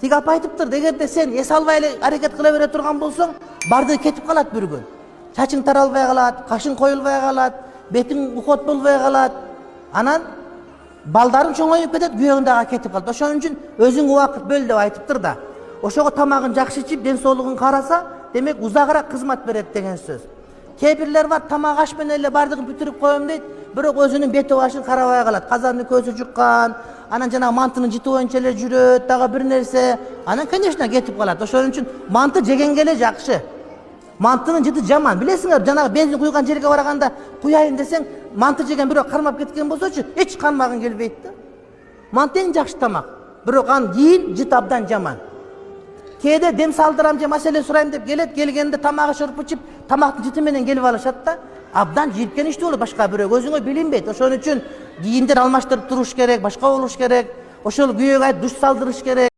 Тиги апа айтыптыр, эгерде сен эс албай эле аракет кыла бере турган болсоң, барды кетип калат bir күн. Чачың таралбай калат, кашың коюлбай калат, бетиң ухот болбой калат. Анан балдарың чоңоюп кетет, күйөөң дагы кетип калат. Ошон үчүн өзүң убакыт бөл деп айтыптыр да. Ошого тамагын жакшы ичип, ден соолугун караса, демек узагыраак кызмат берет деген сөз. Кээ бирлер бар, тамак аш менен эле бардыгын бүтүрүп коем дейт, бирок өзүнүн бети башын карабай калат. Казандын көзү жуккан, анан жана мантынын жыты боюнча эле жүрөт, дагы бир нерсе. Анан конечно кетип калат. Ошон үчүн манты жегенге эле жакшы. Мантынын жыты жаман. Билесиңер, жанагы бензин куйган жерге барганда куяйын десең, манты жеген бирок кармап кеткен болсочу, эч кармагың келбейт да. Манты эң жакшы тамак. Бирок аны кийин жыт абдан жаман. Кээде дем салдырам же маселе сурайм деп келет, келгенде тамагы шырпы ичип, тамактын жыты менен келип алышат да. Абдан жийирткеничти болуп башка бирөө өзүңө билинбейт. Ошон үчүн кийиндер алмаштырып туруш керек, башка болуш керек. Ошол күйөөгө душ салдырыш керек.